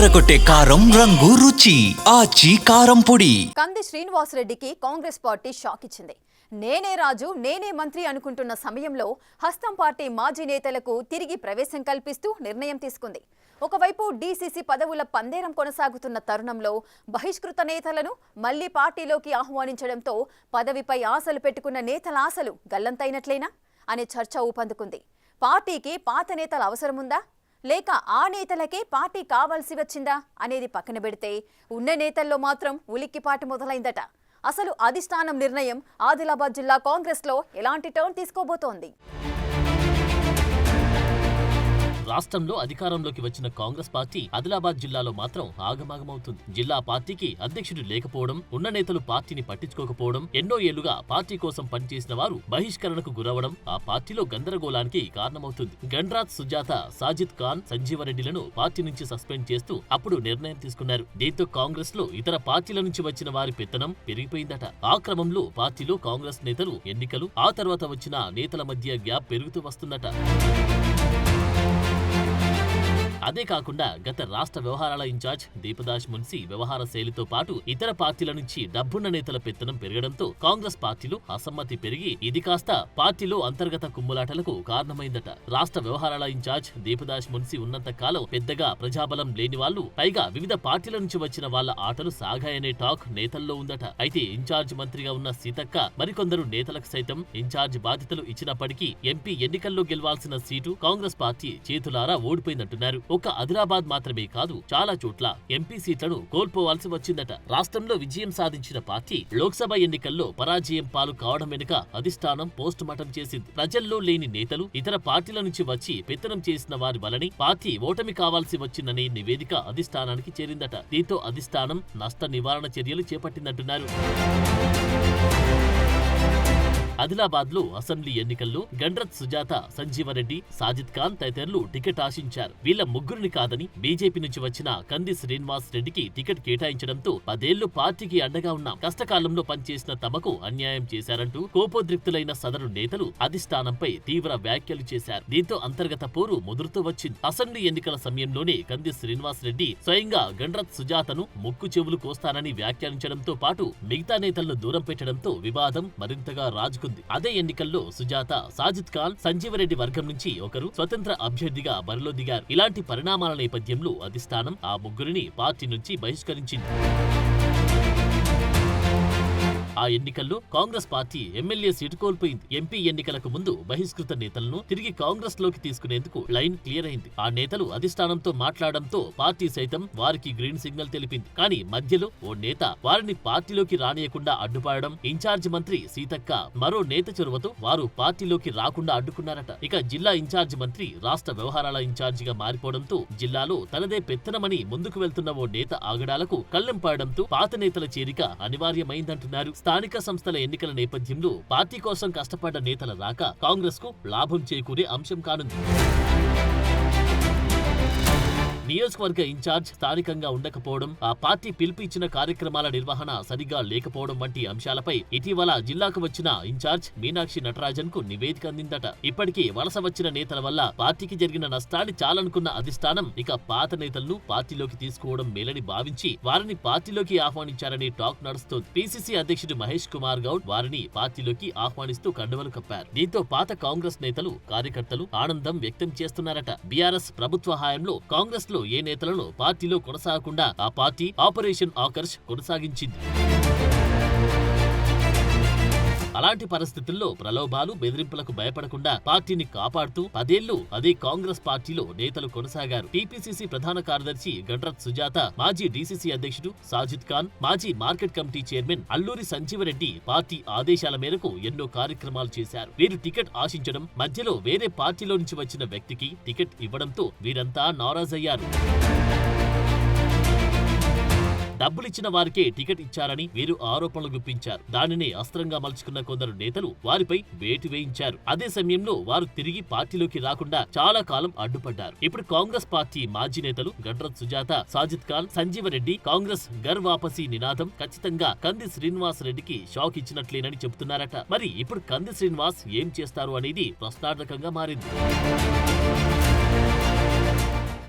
అదరకొట్టే కారం రంగు రుచి ఆచి కారం పొడి. కంది శ్రీనివాసరెడ్డికి కాంగ్రెస్ పార్టీ షాక్ ఇచ్చింది. నేనే రాజు నేనే మంత్రి అనుకుంటున్న సమయంలో హస్తం పార్టీ మాజీ నేతలకు తిరిగి ప్రవేశం కల్పిస్తూ నిర్ణయం తీసుకుంది. ఒకవైపు డీసీసీ పదవుల పందేరం కొనసాగుతున్న తరుణంలో బహిష్కృత నేతలను మళ్లీ పార్టీలోకి ఆహ్వానించడంతో పదవిపై ఆశలు పెట్టుకున్న నేతల ఆశలు గల్లంతైనట్లేనా అనే చర్చ ఊపందుకుంది. పార్టీకి పాత నేతల అవసరముందా లేక ఆ నేతలకే పార్టీ కావాల్సి వచ్చిందా అనేది పక్కన పెడితే ఉన్న నేతల్లో మాత్రం ఉలిక్కిపాటు మొదలైందట. అసలు అధిష్టానం నిర్ణయం ఆదిలాబాద్ జిల్లా కాంగ్రెస్లో ఎలాంటి టర్న్ తీసుకోబోతోంది? రాష్ట్రంలో అధికారంలోకి వచ్చిన కాంగ్రెస్ పార్టీ ఆదిలాబాద్ జిల్లాలో మాత్రం ఆగమాగమవుతుంది. జిల్లా పార్టీకి అధ్యక్షుడు లేకపోవడం, ఉన్న నేతలు పార్టీని పట్టించుకోకపోవడం, ఎన్నో ఏళ్లుగా పార్టీ కోసం పనిచేసిన వారు బహిష్కరణకు గురవడం ఆ పార్టీలో గందరగోళానికి కారణమవుతుంది. గండ్రాత్ సుజాత, సాజిద్ ఖాన్, సంజీవరెడ్డిలను పార్టీ నుంచి సస్పెండ్ చేస్తూ అప్పుడు నిర్ణయం తీసుకున్నారు. దీంతో కాంగ్రెస్ లో ఇతర పార్టీల నుంచి వచ్చిన వారి పెత్తనం పెరిగిపోయిందట. ఆ క్రమంలో పార్టీలో కాంగ్రెస్ నేతలు, ఎన్నికలు, ఆ తర్వాత వచ్చిన నేతల మధ్య గ్యాప్ పెరుగుతూ వస్తుందట. అదే కాకుండా గత రాష్ట్ర వ్యవహారాల ఇన్ఛార్జ్ దీపదాస్ మున్సి వ్యవహార శైలితో పాటు ఇతర పార్టీల నుంచి డబ్బున్న నేతల పెత్తనం పెరగడంతో కాంగ్రెస్ పార్టీలో అసమ్మతి పెరిగి ఇది కాస్త పార్టీలో అంతర్గత కుమ్ములాటలకు కారణమైందట. రాష్ట్ర వ్యవహారాల ఇన్ఛార్జ్ దీపదాస్ మున్సి ఉన్నంత కాలం పెద్దగా ప్రజాబలం లేని వాళ్లు, పైగా వివిధ పార్టీల నుంచి వచ్చిన వాళ్ల ఆటలు సాగాయనే టాక్ నేతల్లో ఉందట. అయితే ఇన్ఛార్జ్ మంత్రిగా ఉన్న సీతక్క మరికొందరు నేతలకు సైతం ఇన్ఛార్జ్ బాధ్యతలు ఇచ్చినప్పటికీ ఎంపీ ఎన్నికల్లో గెలవాల్సిన సీటు కాంగ్రెస్ పార్టీ చేతులారా ఓడిపోయిందంటున్నారు. ఒక్క ఆదిలాబాద్ మాత్రమే కాదు, చాలా చోట్ల ఎంపీ సీట్లను కోల్పోవాల్సి వచ్చిందట. రాష్ట్రంలో విజయం సాధించిన పార్టీ లోక్సభ ఎన్నికల్లో పరాజయం పాలు కావడం వెనుక అధిష్టానం పోస్ట్ మార్టం చేసింది. ప్రజల్లో లేని నేతలు ఇతర పార్టీల నుంచి వచ్చి పెత్తనం చేసిన వారి వలని పార్టీ ఓటమి కావాల్సి వచ్చిందనే నివేదిక అధిష్టానానికి చేరిందట. దీంతో అధిష్టానం నష్ట నివారణ చర్యలు చేపట్టిందంటున్నారు. ఆదిలాబాద్ లో అసెంబ్లీ ఎన్నికల్లో గండ్రత్ సుజాత, సంజీవరెడ్డి, సాజిద్ ఖాన్ తదితరులు టికెట్ ఆశించారు. వీళ్ల ముగ్గురిని కాదని బీజేపీ నుంచి వచ్చిన కంది శ్రీనివాస్ రెడ్డికి టికెట్ కేటాయించడంతో 10 ఏళ్లు పార్టీకి అండగా ఉన్నాం, కష్టకాలంలో పనిచేసిన తమకు అన్యాయం చేశారంటూ కోపోద్రిక్తులైన సదరు నేతలు అధిష్టానంపై తీవ్ర వ్యాఖ్యలు చేశారు. దీంతో అంతర్గత పోరు ముదురుతూ వచ్చింది. అసెంబ్లీ ఎన్నికల సమయంలోనే కంది శ్రీనివాస్ రెడ్డి స్వయంగా గండ్రత్ సుజాతను ముక్కు చెవులు కోస్తానని వ్యాఖ్యానించడంతో పాటు మిగతా నేతలను దూరం పెట్టడంతో వివాదం మరింతగా రాజుకుంది. అదే ఎన్నికల్లో సుజాత, సాజిద్ ఖాన్, సంజీవరెడ్డి వర్గం నుంచి ఒకరు స్వతంత్ర అభ్యర్థిగా బరిలో దిగారు. ఇలాంటి పరిణామాల నేపథ్యంలో అధిష్టానం ఆ ముగ్గురిని పార్టీ నుంచి బహిష్కరించింది. ఆ ఎన్నికల్లో కాంగ్రెస్ పార్టీ ఎమ్మెల్యే సీటు కోల్పోయింది. ఎంపీ ఎన్నికలకు ముందు బహిష్కృత నేతలను తిరిగి కాంగ్రెస్ లోకి తీసుకునేందుకు లైన్ క్లియర్ అయింది. ఆ నేతలు అధిష్టానంతో మాట్లాడడంతో పార్టీ సైతం వారికి గ్రీన్ సిగ్నల్ తెలిపింది. కానీ మధ్యలో ఓ నేత వారిని పార్టీలోకి రానియకుండా అడ్డుపడడం, ఇన్ఛార్జ్ మంత్రి సీతక్క మరో నేత చొరవతో వారు పార్టీలోకి రాకుండా అడ్డుకున్నారట. ఇక జిల్లా ఇన్ఛార్జ్ మంత్రి రాష్ట్ర వ్యవహారాల ఇన్ఛార్జిగా మారిపోవడంతో జిల్లాలో తనదే పెత్తనమని ముందుకు వెళ్తున్న ఓ నేత ఆగడాలకు కళ్లెం పడడంతో పాత నేతల చేరిక అనివార్యమైందంటున్నారు. స్థానిక సంస్థల ఎన్నికల నేపథ్యంలో పార్టీ కోసం కష్టపడ్డ నేతల రాక కాంగ్రెస్ కు లాభం చేకూరే అంశం కానుంది. నియోజకవర్గ ఇన్ఛార్జ్ స్థానికంగా ఉండకపోవడం, ఆ పార్టీ పిలుపు ఇచ్చిన కార్యక్రమాల నిర్వహణ సరిగా లేకపోవడం వంటి అంశాలపై ఇటీవల జిల్లాకు వచ్చిన ఇన్ఛార్జ్ మీనాక్షి నటరాజన్ కు నివేదిక అందిందట. ఇప్పటికీ వలస వచ్చిన నేతల వల్ల పార్టీకి జరిగిన నష్టాన్ని చాలనుకున్న అధిష్టానం ఇక పాత నేతలను పార్టీలోకి తీసుకోవడం మేలని భావించి వారిని పార్టీలోకి ఆహ్వానించారని టాక్ నడుస్తోంది. పిసిసి అధ్యక్షుడు మహేష్ కుమార్ గౌడ్ వారిని పార్టీలోకి ఆహ్వానిస్తూ కండువలు కప్పారు. దీంతో పాత కాంగ్రెస్ నేతలు, కార్యకర్తలు ఆనందం వ్యక్తం చేస్తున్నారట. బీఆర్ఎస్ ప్రభుత్వ హయాంలో కాంగ్రెస్ ఏ నేతలను పార్టీలో కొనసాగకుండా ఆ పార్టీ ఆపరేషన్ ఆకర్ష్ కొనసాగించింది. అలాంటి పరిస్థితుల్లో ప్రలోభాలు, బెదిరింపులకు భయపడకుండా పార్టీని కాపాడుతూ 10 ఏళ్లు అదే కాంగ్రెస్ పార్టీలో నేతలు కొనసాగారు. టీపీసీసీ ప్రధాన కార్యదర్శి గండ్రత్ సుజాత, మాజీ డీసీసీ అధ్యక్షుడు సాజిద్ ఖాన్, మాజీ market committee chairman Alluri Sanjeevareddy party ఆదేశాల మేరకు ఎన్నో కార్యక్రమాలు చేశారు. వీరు టికెట్ ఆశించడం, మధ్యలో వేరే పార్టీలో నుంచి వచ్చిన వ్యక్తికి టికెట్ ఇవ్వడంతో వీరంతా నారాజయ్యారు. డబ్బులిచ్చిన వారికే టికెట్ ఇచ్చారని వీరు ఆరోపణలు గుప్పించారు. దానిని అస్త్రంగా మలుచుకున్న కొందరు నేతలు వారిపై వేటు వేయించారు. అదే సమయంలో వారు తిరిగి పార్టీలోకి రాకుండా చాలా కాలం అడ్డుపడ్డారు. ఇప్పుడు కాంగ్రెస్ పార్టీ మాజీ నేతలు గండ్రత్ సుజాత, సాజిద్ ఖాన్, సంజీవరెడ్డి కాంగ్రెస్ గర్ వాపసీ నినాదం ఖచ్చితంగా కంది శ్రీనివాస్ రెడ్డికి షాక్ ఇచ్చినట్లేనని చెబుతున్నారట. మరి ఇప్పుడు కంది శ్రీనివాస్ ఏం చేస్తారు అనేది ప్రశ్నార్థకంగా మారింది.